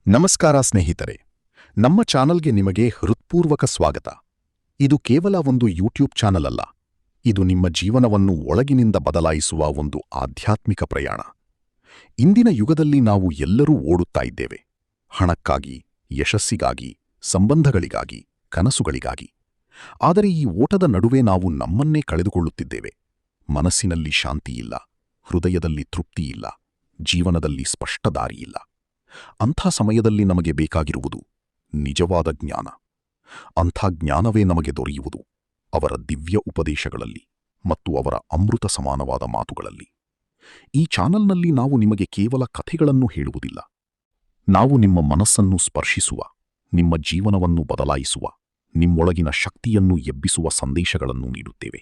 ನಮಸ್ಕಾರ ಸ್ನೇಹಿತರೆ, ನಮ್ಮ ಚಾನಲ್ಗೆ ನಿಮಗೆ ಹೃತ್ಪೂರ್ವಕ ಸ್ವಾಗತ. ಇದು ಕೇವಲ ಒಂದು ಯೂಟ್ಯೂಬ್ ಚಾನಲ್ ಅಲ್ಲ, ಇದು ನಿಮ್ಮ ಜೀವನವನ್ನು ಒಳಗಿನಿಂದ ಬದಲಾಯಿಸುವ ಒಂದು ಆಧ್ಯಾತ್ಮಿಕ ಪ್ರಯಾಣ. ಇಂದಿನ ಯುಗದಲ್ಲಿ ನಾವು ಎಲ್ಲರೂ ಓಡುತ್ತಾ ಇದ್ದೇವೆ, ಹಣಕ್ಕಾಗಿ, ಯಶಸ್ಸಿಗಾಗಿ, ಸಂಬಂಧಗಳಿಗಾಗಿ, ಕನಸುಗಳಿಗಾಗಿ. ಆದರೆ ಈ ಓಟದ ನಡುವೆ ನಾವು ನಮ್ಮನ್ನೇ ಕಳೆದುಕೊಳ್ಳುತ್ತಿದ್ದೇವೆ. ಮನಸ್ಸಿನಲ್ಲಿ ಶಾಂತಿಯಿಲ್ಲ, ಹೃದಯದಲ್ಲಿ ತೃಪ್ತಿಯಿಲ್ಲ, ಜೀವನದಲ್ಲಿ ಸ್ಪಷ್ಟ ದಾರಿಯಿಲ್ಲ. ಅಂಥ ಸಮಯದಲ್ಲಿ ನಮಗೆ ಬೇಕಾಗಿರುವುದು ನಿಜವಾದ ಜ್ಞಾನ. ಅಂಥ ಜ್ಞಾನವೇ ನಮಗೆ ದೊರೆಯುವುದು ಅವರ ದಿವ್ಯ ಉಪದೇಶಗಳಲ್ಲಿ ಮತ್ತು ಅವರ ಅಮೃತ ಸಮಾನವಾದ ಮಾತುಗಳಲ್ಲಿ. ಈ ಚಾನಲ್ನಲ್ಲಿ ನಾವು ನಿಮಗೆ ಕೇವಲ ಕಥೆಗಳನ್ನು ಹೇಳುವುದಿಲ್ಲ. ನಾವು ನಿಮ್ಮ ಮನಸ್ಸನ್ನು ಸ್ಪರ್ಶಿಸುವ, ನಿಮ್ಮ ಜೀವನವನ್ನು ಬದಲಾಯಿಸುವ, ನಿಮ್ಮೊಳಗಿನ ಶಕ್ತಿಯನ್ನು ಎಬ್ಬಿಸುವ ಸಂದೇಶಗಳನ್ನು ನೀಡುತ್ತೇವೆ.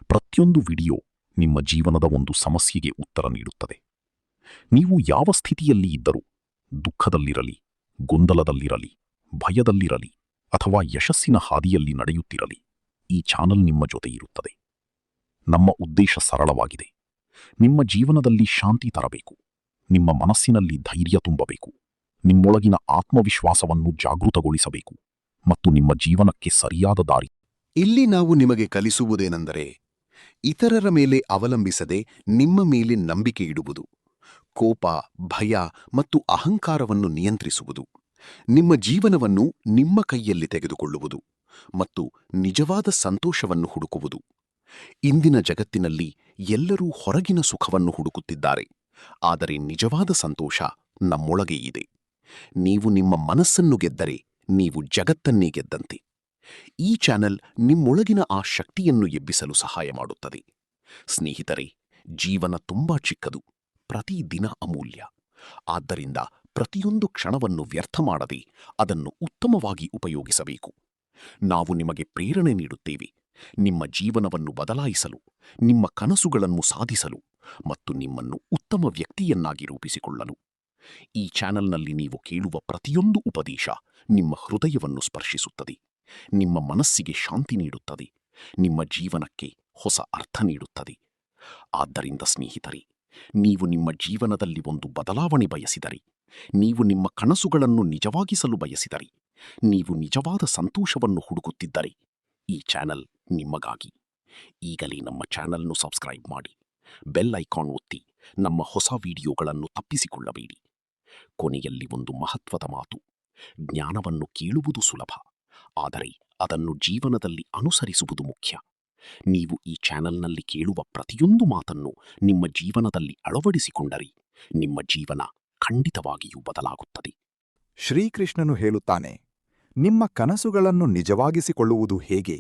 ಪ್ರತಿಯೊಂದು ವಿಡಿಯೋ ನಿಮ್ಮ ಜೀವನದ ಒಂದು ಸಮಸ್ಯೆಗೆ ಉತ್ತರ ನೀಡುತ್ತದೆ. ನೀವು ಯಾವ ಸ್ಥಿತಿಯಲ್ಲಿ ಇದ್ದರೂ, ದುಃಖದಲ್ಲಿರಲಿ, ಗೊಂದಲದಲ್ಲಿರಲಿ, ಭಯದಲ್ಲಿರಲಿ ಅಥವಾ ಯಶಸ್ಸಿನ ಹಾದಿಯಲ್ಲಿ ನಡೆಯುತ್ತಿರಲಿ, ಈ ಚಾನಲ್ ನಿಮ್ಮ ಜೊತೆ ಇರುತ್ತದೆ. ನಮ್ಮ ಉದ್ದೇಶ ಸರಳವಾಗಿದೆ: ನಿಮ್ಮ ಜೀವನದಲ್ಲಿ ಶಾಂತಿ ತರಬೇಕು, ನಿಮ್ಮ ಮನಸ್ಸಿನಲ್ಲಿ ಧೈರ್ಯ ತುಂಬಬೇಕು, ನಿಮ್ಮೊಳಗಿನ ಆತ್ಮವಿಶ್ವಾಸವನ್ನು ಜಾಗೃತಗೊಳಿಸಬೇಕು ಮತ್ತು ನಿಮ್ಮ ಜೀವನಕ್ಕೆ ಸರಿಯಾದ ದಾರಿ. ಇಲ್ಲಿ ನಾವು ನಿಮಗೆ ಕಲಿಸುವುದೇನೆಂದರೆ, ಇತರರ ಮೇಲೆ ಅವಲಂಬಿಸದೆ ನಿಮ್ಮ ಮೇಲೆ ನಂಬಿಕೆ ಇಡುವುದು, ಕೋಪ, ಭಯ ಮತ್ತು ಅಹಂಕಾರವನ್ನು ನಿಯಂತ್ರಿಸುವುದು, ನಿಮ್ಮ ಜೀವನವನ್ನು ನಿಮ್ಮ ಕೈಯಲ್ಲಿ ತೆಗೆದುಕೊಳ್ಳುವುದು ಮತ್ತು ನಿಜವಾದ ಸಂತೋಷವನ್ನು ಹುಡುಕುವುದು. ಇಂದಿನ ಜಗತ್ತಿನಲ್ಲಿ ಎಲ್ಲರೂ ಹೊರಗಿನ ಸುಖವನ್ನು ಹುಡುಕುತ್ತಿದ್ದಾರೆ, ಆದರೆ ನಿಜವಾದ ಸಂತೋಷ ನಮ್ಮೊಳಗೆ ಇದೆ. ನೀವು ನಿಮ್ಮ ಮನಸ್ಸನ್ನು ಗೆದ್ದರೆ ನೀವು ಜಗತ್ತನ್ನೇ ಗೆದ್ದಂತೆ. ಈ ಚಾನೆಲ್ ನಿಮ್ಮೊಳಗಿನ ಆ ಶಕ್ತಿಯನ್ನು ಎಬ್ಬಿಸಲು ಸಹಾಯ ಮಾಡುತ್ತದೆ. ಸ್ನೇಹಿತರೆ, ಜೀವನ ತುಂಬಾ ಚಿಕ್ಕದು, ಪ್ರತಿ ದಿನ ಅಮೂಲ್ಯ. ಆದ್ದರಿಂದ ಪ್ರತಿಯೊಂದು ಕ್ಷಣವನ್ನು ವ್ಯರ್ಥ ಮಾಡದೆ ಅದನ್ನು ಉತ್ತಮವಾಗಿ ಉಪಯೋಗಿಸಬೇಕು. ನಾವು ನಿಮಗೆ ಪ್ರೇರಣೆ ನೀಡುತ್ತೇವೆ, ನಿಮ್ಮ ಜೀವನವನ್ನು ಬದಲಾಯಿಸಲು, ನಿಮ್ಮ ಕನಸುಗಳನ್ನು ಸಾಧಿಸಲು ಮತ್ತು ನಿಮ್ಮನ್ನು ಉತ್ತಮ ವ್ಯಕ್ತಿಯನ್ನಾಗಿ ರೂಪಿಸಿಕೊಳ್ಳಲು. ಈ ಚಾನೆಲ್ನಲ್ಲಿ ನೀವು ಕೇಳುವ ಪ್ರತಿಯೊಂದು ಉಪದೇಶ ನಿಮ್ಮ ಹೃದಯವನ್ನು ಸ್ಪರ್ಶಿಸುತ್ತದೆ, ನಿಮ್ಮ ಮನಸ್ಸಿಗೆ ಶಾಂತಿ ನೀಡುತ್ತದೆ, ನಿಮ್ಮ ಜೀವನಕ್ಕೆ ಹೊಸ ಅರ್ಥ ನೀಡುತ್ತದೆ. ಆದ್ದರಿಂದ ಸ್ನೇಹಿತರೆ, ನೀವು ನಿಮ್ಮ ಜೀವನದಲ್ಲಿ ಒಂದು ಬದಲಾವಣೆ ಬಯಸಿದರೆ, ನೀವು ನಿಮ್ಮ ಕನಸುಗಳನ್ನು ನಿಜವಾಗಿಸಲು ಬಯಸಿದರೆ, ನೀವು ನಿಜವಾದ ಸಂತೋಷವನ್ನು ಹುಡುಕುತ್ತಿದ್ದರೆ, ಈ ಚಾನೆಲ್ ನಿಮಗಾಗಿ. ಈಗಲೇ ನಮ್ಮ ಚಾನೆಲ್ను ಸಬ್ಸ್ಕ್ರೈಬ್ ಮಾಡಿ, ಬೆಲ್ ಐಕಾನ್ ಒತ್ತಿ ನಮ್ಮ ಹೊಸ ವಿಡಿಯೋಗಳನ್ನು ತಪ್ಪಿಸಿಕೊಳ್ಳಬೇಡಿ. ಕೊನೆಯಲ್ಲಿ ಒಂದು ಮಹತ್ವದ ಮಾತು: ಜ್ಞಾನವನ್ನು ಕೇಳುವುದು ಸುಲಭ, ಆದರೆ ಅದನ್ನು ಜೀವನದಲ್ಲಿ ಅನುಸರಿಸುವುದು ಮುಖ್ಯ. ನೀವು ಈ ಚಾನೆಲ್ನಲ್ಲಿ ಕೇಳುವ ಪ್ರತಿಯೊಂದು ಮಾತನ್ನು ನಿಮ್ಮ ಜೀವನದಲ್ಲಿ ಅಳವಡಿಸಿಕೊಂಡರೆ ನಿಮ್ಮ ಜೀವನ ಖಂಡಿತವಾಗಿಯೂ ಬದಲಾಗುತ್ತದೆ. ಶ್ರೀಕೃಷ್ಣನು ಹೇಳುತ್ತಾನೆ, ನಿಮ್ಮ ಕನಸುಗಳನ್ನು ನಿಜವಾಗಿಸಿಕೊಳ್ಳುವುದು ಹೇಗೆ?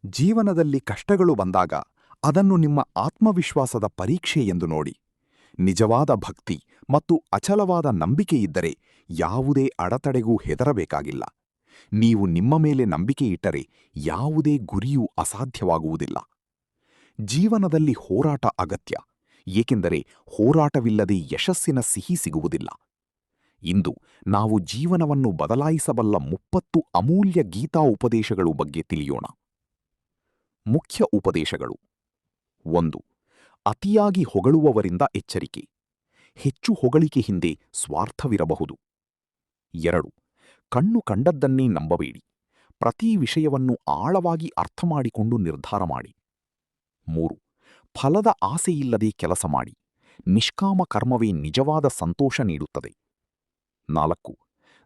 ಜೀವನದಲ್ಲಿ ಕಷ್ಟಗಳು ಬಂದಾಗ ಅದನ್ನು ನಿಮ್ಮ ಆತ್ಮವಿಶ್ವಾಸದ ಪರೀಕ್ಷೆ ಎಂದು ನೋಡಿ. ನಿಜವಾದ ಭಕ್ತಿ ಮತ್ತು ಅಚಲವಾದ ನಂಬಿಕೆಯಿದ್ದರೆ ಯಾವುದೇ ಅಡೆತಡೆಗೂ ಹೆದರಬೇಕಾಗಿಲ್ಲ. ನೀವು ನಿಮ್ಮ ಮೇಲೆ ನಂಬಿಕೆ ಇಟ್ಟರೆ ಯಾವುದೇ ಗುರಿಯೂ ಅಸಾಧ್ಯವಾಗುವುದಿಲ್ಲ. ಜೀವನದಲ್ಲಿ ಹೋರಾಟ ಅಗತ್ಯ, ಏಕೆಂದರೆ ಹೋರಾಟವಿಲ್ಲದೆ ಯಶಸ್ಸಿನ ಸಿಹಿ ಸಿಗುವುದಿಲ್ಲ. ಇಂದು ನಾವು ಜೀವನವನ್ನು ಬದಲಾಯಿಸಬಲ್ಲ 30 ಅಮೂಲ್ಯ ಗೀತಾ ಉಪದೇಶಗಳು ಬಗ್ಗೆ ತಿಳಿಯೋಣ. ಮುಖ್ಯ ಉಪದೇಶಗಳು: 1. ಅತಿಯಾಗಿ ಹೊಗಳುವವರಿಂದ ಎಚ್ಚರಿಕೆ. ಹೆಚ್ಚು ಹೊಗಳಿಕೆ ಹಿಂದೆ ಸ್ವಾರ್ಥವಿರಬಹುದು. 2. ಕಣ್ಣು ಕಂಡದ್ದನ್ನೇ ನಂಬಬೇಡಿ. ಪ್ರತಿ ವಿಷಯವನ್ನು ಆಳವಾಗಿ ಅರ್ಥಮಾಡಿಕೊಂಡು ನಿರ್ಧಾರ ಮಾಡಿ. 3. ಫಲದ ಆಸೆಯಿಲ್ಲದೆ ಕೆಲಸ ಮಾಡಿ. ನಿಷ್ಕಾಮ ಕರ್ಮವೇ ನಿಜವಾದ ಸಂತೋಷ ನೀಡುತ್ತದೆ. 4.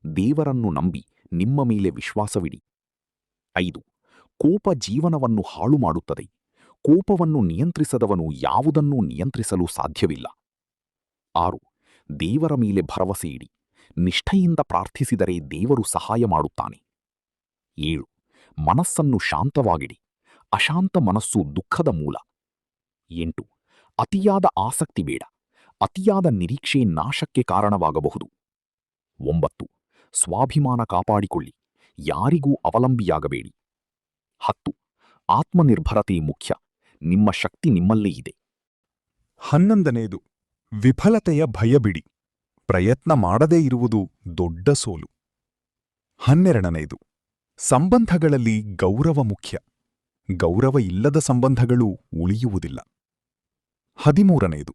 ದೇವರನ್ನು ನಂಬಿ ನಿಮ್ಮ ಮೇಲೆ ವಿಶ್ವಾಸವಿಡಿ. 5. ಕೋಪ ಜೀವನವನ್ನು ಹಾಳು ಮಾಡುತ್ತದೆ. ಕೋಪವನ್ನು ನಿಯಂತ್ರಿಸದವನು ಯಾವುದನ್ನೂ ನಿಯಂತ್ರಿಸಲು ಸಾಧ್ಯವಿಲ್ಲ. 6. ದೇವರ ಮೇಲೆ ಭರವಸೆ ಇಡಿ. ನಿಷ್ಠೆಯಿಂದ ಪ್ರಾರ್ಥಿಸಿದರೆ ದೇವರು ಸಹಾಯ ಮಾಡುತ್ತಾನೆ. 7. ಮನಸ್ಸನ್ನು ಶಾಂತವಾಗಿಡಿ. ಅಶಾಂತ ಮನಸ್ಸು ದುಃಖದ ಮೂಲ. 8. ಅತಿಯಾದ ಆಸಕ್ತಿ ಬೇಡ. ಅತಿಯಾದ ನಿರೀಕ್ಷೆ ನಾಶಕ್ಕೆ ಕಾರಣವಾಗಬಹುದು. 9. ಸ್ವಾಭಿಮಾನ ಕಾಪಾಡಿಕೊಳ್ಳಿ. ಯಾರಿಗೂ ಅವಲಂಬಿಯಾಗಬೇಡಿ. 10. ಆತ್ಮನಿರ್ಭರತೆ ಮುಖ್ಯ. ನಿಮ್ಮ ಶಕ್ತಿ ನಿಮ್ಮಲ್ಲೇ ಇದೆ. 11ನೇದು, ವಿಫಲತೆಯ ಭಯ ಬಿಡಿ. ಪ್ರಯತ್ನ ಮಾಡದೇ ಇರುವುದು ದೊಡ್ಡ ಸೋಲು. 12ನೇದು, ಸಂಬಂಧಗಳಲ್ಲಿ ಗೌರವ ಮುಖ್ಯ. ಗೌರವ ಇಲ್ಲದ ಸಂಬಂಧಗಳು ಉಳಿಯುವುದಿಲ್ಲ. 13ನೇದು,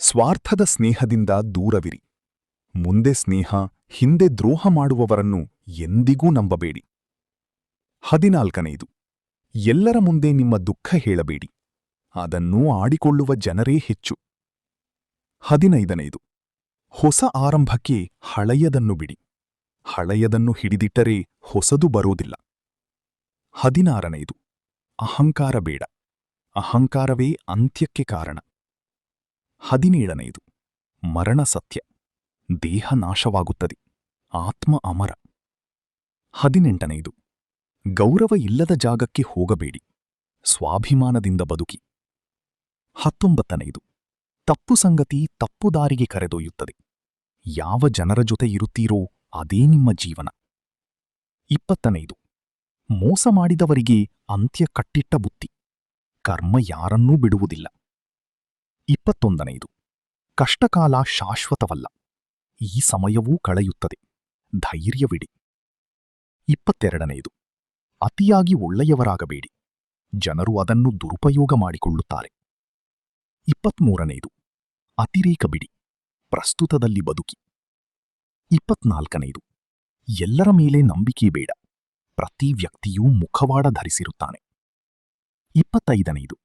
ಸ್ವಾರ್ಥದ ಸ್ನೇಹದಿಂದ ದೂರವಿರಿ. ಮುಂದೆ ಸ್ನೇಹ, ಹಿಂದೆ ದ್ರೋಹ ಮಾಡುವವರನ್ನು ಎಂದಿಗೂ ನಂಬಬೇಡಿ. 14ನೇದು, ಎಲ್ಲರ ಮುಂದೆ ನಿಮ್ಮ ದುಃಖ ಹೇಳಬೇಡಿ. ಅದನ್ನು ಆಡಿಕೊಳ್ಳುವ ಜನರೇ ಹೆಚ್ಚು. 15ನೇದು, ಹೊಸ ಆರಂಭಕ್ಕೆ ಹಳೆಯದನ್ನು ಬಿಡಿ. ಹಳೆಯದನ್ನು ಹಿಡಿದಿಟ್ಟರೆ ಹೊಸದು ಬರೋದಿಲ್ಲ. 16ನೇದು, ಅಹಂಕಾರ ಬೇಡ. ಅಹಂಕಾರವೇ ಅಂತ್ಯಕ್ಕೆ ಕಾರಣ. 17ನೇದು, ಮರಣ ಸತ್ಯ. ದೇಹ ನಾಶವಾಗುತ್ತದೆ, ಆತ್ಮ ಅಮರ. 18ನೇದು, ಗೌರವ ಇಲ್ಲದ ಜಾಗಕ್ಕೆ ಹೋಗಬೇಡಿ. ಸ್ವಾಭಿಮಾನದಿಂದ ಬದುಕಿ. 19ನೇದು, ತಪ್ಪು ಸಂಗತಿ ತಪ್ಪು ದಾರಿಗೆ ಕರೆದೊಯ್ಯುತ್ತದೆ. ಯಾವ ಜನರ ಜೊತೆ ಇರುತ್ತೀರೋ ಅದೇ ನಿಮ್ಮ ಜೀವನ. 20ನೇದು, ಮೋಸ ಮಾಡಿದವರಿಗೆ ಅಂತ್ಯ ಕಟ್ಟಿಟ್ಟ ಬುತ್ತಿ. ಕರ್ಮ ಯಾರನ್ನೂ ಬಿಡುವುದಿಲ್ಲ. 21ನೇದು, ಕಷ್ಟಕಾಲ ಶಾಶ್ವತವಲ್ಲ. ಈ ಸಮಯವೂ ಕಳೆಯುತ್ತದೆ. ಧೈರ್ಯವಿಡಿ. 22ನೇದು, ಅತಿಯಾಗಿ ಒಳ್ಳೆಯವರಾಗಬೇಡಿ. ಜನರು ಅದನ್ನು ದುರುಪಯೋಗ ಮಾಡಿಕೊಳ್ಳುತ್ತಾರೆ. 23ನೇದು, ಅತಿರೇಕ ಬಿಡಿ. ಪ್ರಸ್ತುತದಲ್ಲಿ ಬದುಕಿ. 24ನೇದು, ಎಲ್ಲರ ಮೇಲೆ ನಂಬಿಕೆ ಬೇಡ. ಪ್ರತಿ ವ್ಯಕ್ತಿಯೂ ಮುಖವಾಡ ಧರಿಸಿರುತ್ತಾನೆ. 25ನೇದು,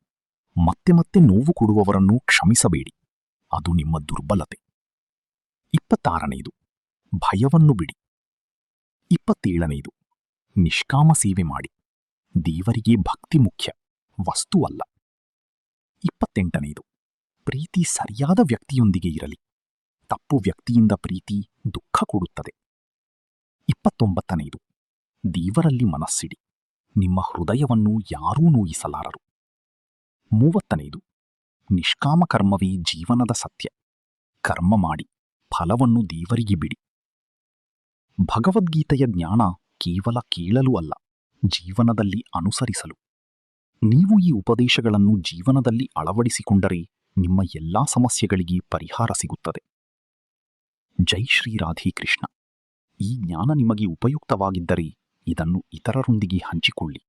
ಮತ್ತೆ ಮತ್ತೆ ನೋವು ಕೊಡುವವರನ್ನು ಕ್ಷಮಿಸಬೇಡಿ. ಅದು ನಿಮ್ಮ ದುರ್ಬಲತೆ. 26ನೇದು, ಭಯವನ್ನು ಬಿಡಿ. 27ನೇದು, ನಿಷ್ಕಾಮ ಸೇವೆ ಮಾಡಿ. ದೇವರಿಗೆ ಭಕ್ತಿ ಮುಖ್ಯ, ವಸ್ತು ಅಲ್ಲ. 28ನೇದು, ಪ್ರೀತಿ ಸರಿಯಾದ ವ್ಯಕ್ತಿಯೊಂದಿಗೆ ಇರಲಿ. ತಪ್ಪು ವ್ಯಕ್ತಿಯಿಂದ ಪ್ರೀತಿ ದುಃಖ ಕೊಡುತ್ತದೆ. 29ನೇದು, ದೇವರಲ್ಲಿ ಮನಸ್ಸಿಡಿ. ನಿಮ್ಮ ಹೃದಯವನ್ನು ಯಾರೂ ನೋಯಿಸಲಾರರು. 30ನೇದು, ನಿಷ್ಕಾಮ ಕರ್ಮವೇ ಜೀವನದ ಸತ್ಯ. ಕರ್ಮ ಮಾಡಿ ಫಲವನ್ನು ದೇವರಿಗೆ ಬಿಡಿ. ಭಗವದ್ಗೀತೆಯ ಜ್ಞಾನ ಕೇವಲ ಕೇಳಲು ಅಲ್ಲ, ಜೀವನದಲ್ಲಿ ಅನುಸರಿಸಲು. ನೀವು ಈ ಉಪದೇಶಗಳನ್ನು ಜೀವನದಲ್ಲಿ ಅಳವಡಿಸಿಕೊಂಡರೆ ನಿಮ್ಮ ಎಲ್ಲಾ ಸಮಸ್ಯೆಗಳಿಗೆ ಪರಿಹಾರ ಸಿಗುತ್ತದೆ. ಜೈ ಶ್ರೀ ರಾಧೇಕೃಷ್ಣ. ಈ ಜ್ಞಾನ ನಿಮಗೆ ಉಪಯುಕ್ತವಾಗಿದ್ದರೆ ಇದನ್ನು ಇತರರೊಂದಿಗೆ ಹಂಚಿಕೊಳ್ಳಿ.